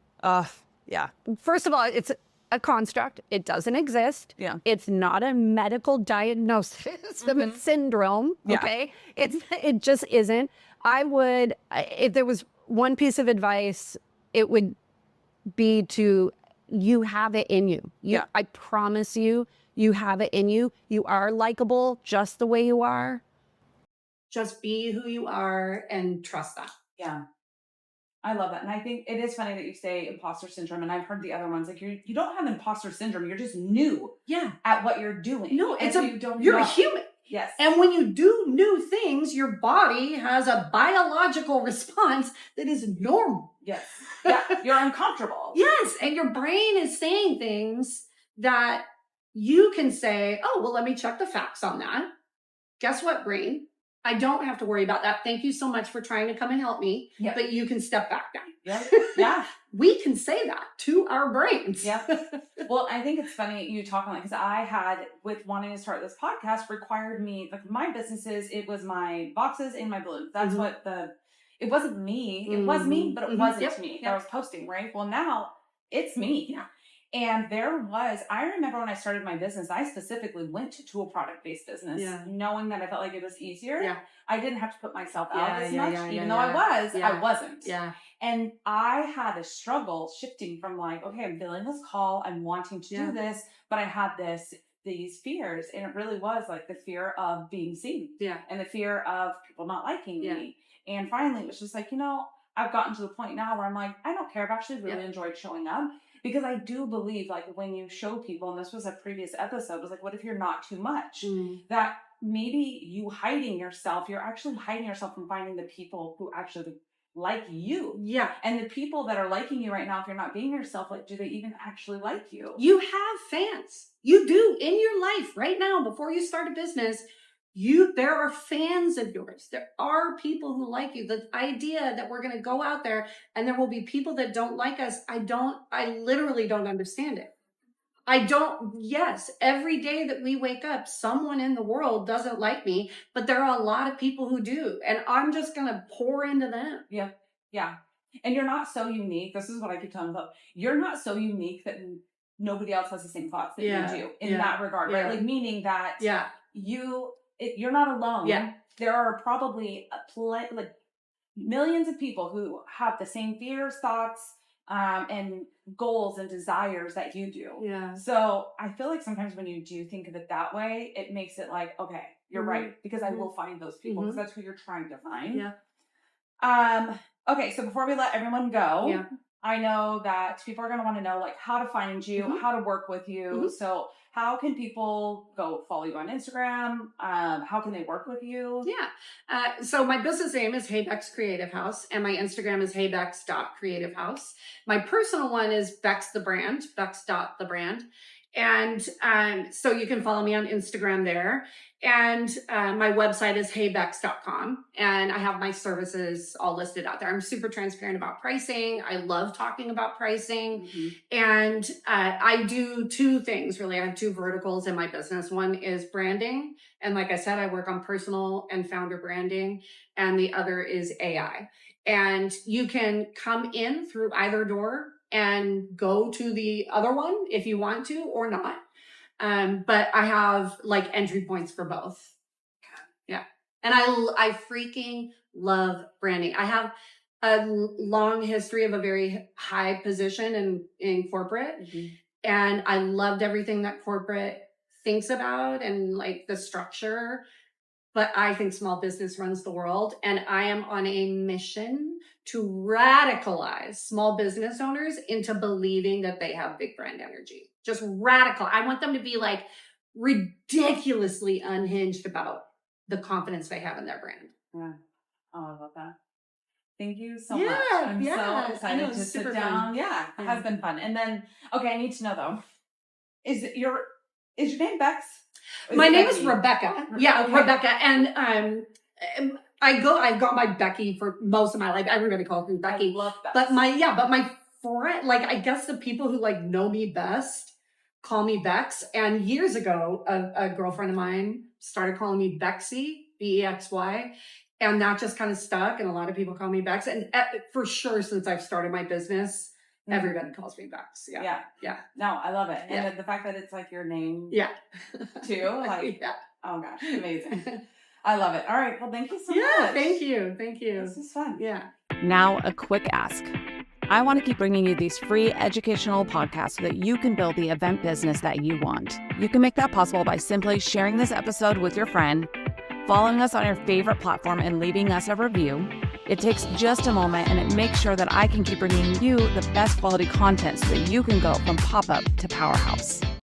Yeah. First of all, it's a construct. It doesn't exist. Yeah. It's not a medical diagnosis of a syndrome. Yeah. Okay. It just isn't. If there was one piece of advice, it would be you have it in you. Yeah. I promise you, you have it in you. You are likable just the way you are. Just be who you are and trust that. Yeah. I love that. And I think it is funny that you say imposter syndrome. And I've heard the other ones, like you don't have imposter syndrome. You're just new at what you're doing. No, you're a human. Yes. And when you do new things, your body has a biological response that is normal. Yes. Yeah. You're uncomfortable. Yes. And your brain is saying things that you can say, oh, well, let me check the facts on that. Guess what, brain? I don't have to worry about that. Thank you so much for trying to come and help me. Yep. But you can step back now. Yeah. Yeah. We can say that to our brains. Yeah. Well, I think it's funny you talk on that because I had, with wanting to start this podcast, required me, like my businesses, it was my boxes and my balloons. That's what it wasn't me. It was me, but it wasn't me that I was posting, right? Well, now it's me. Yeah. And I remember when I started my business, I specifically went to a product-based business, knowing that I felt like it was easier. Yeah. I didn't have to put myself out as much, even though I wasn't. Yeah. And I had a struggle shifting from like, okay, I'm feeling this call, I'm wanting to do this, but I had these fears. And it really was like the fear of being seen and the fear of people not liking me. And finally, it was just like, I've gotten to the point now where I'm like, I don't care. I've actually really enjoyed showing up. Because I do believe, like, when you show people, and this was a previous episode, was like, what if you're not too much? That maybe you hiding yourself, you're actually hiding yourself from finding the people who actually like you. Yeah. And the people that are liking you right now, if you're not being yourself, like, do they even actually like you? You have fans. You do in your life right now before you start a business. There are fans of yours. There are people who like you. The idea that we're going to go out there and there will be people that don't like us, I literally don't understand it. Yes, every day that we wake up, someone in the world doesn't like me, but there are a lot of people who do. And I'm just going to pour into them. Yeah. Yeah. And you're not so unique. This is what I keep telling myself. You're not so unique that nobody else has the same thoughts that you do in that regard, right? Like meaning that you're not alone. Yeah. There are probably like millions of people who have the same fears, thoughts, and goals and desires that you do. Yeah. So I feel like sometimes when you do think of it that way, it makes it like, okay, you're right, because I will find those people because that's who you're trying to find. Yeah. Okay, so before we let everyone go, I know that people are going to want to know like how to find you, how to work with you. So how can people go follow you on Instagram? How can they work with you? Yeah. So my business name is Hey Bex Creative House and my Instagram is heybex.creativehouse. My personal one is Bex the Brand, bex.thebrand. And so you can follow me on Instagram there. And my website is heybex.com. And I have my services all listed out there. I'm super transparent about pricing. I love talking about pricing. And I do two things, really. I have two verticals in my business. One is branding. And like I said, I work on personal and founder branding. And the other is AI. And you can come in through either door and go to the other one if you want to or not. But I have like entry points for both. Yeah. And I freaking love branding. I have a long history of a very high position in corporate. And I loved everything that corporate thinks about and like the structure. But I think small business runs the world. And I am on a mission to radicalize small business owners into believing that they have big brand energy. Just radical. I want them to be like ridiculously unhinged about the confidence they have in their brand. Yeah. Oh, I love that. Thank you so much. Yeah, I'm so excited to sit down. Fun. Yeah, it has been fun. And then, okay, I need to know though, is your name Bex? My name is Rebecca. Yeah, Okay. Rebecca. And I've got my Becky for most of my life. Everybody calls me Becky. I love Bex. But my friend, like I guess the people who like know me best call me Bex. And years ago, a girlfriend of mine started calling me Bexy, Bexy. And that just kind of stuck. And a lot of people call me Bex. And for sure, since I've started my business, everybody calls me Bex. Yeah. No, I love it. Yeah. And the fact that it's like your name too. Like, Yeah. oh gosh, amazing. I love it. All right. Well, thank you so much. Yeah, thank you. This is fun. Yeah. Now, a quick ask. I want to keep bringing you these free educational podcasts so that you can build the event business that you want. You can make that possible by simply sharing this episode with your friend, following us on your favorite platform, and leaving us a review. It takes just a moment, and it makes sure that I can keep bringing you the best quality content so that you can go from pop-up to powerhouse.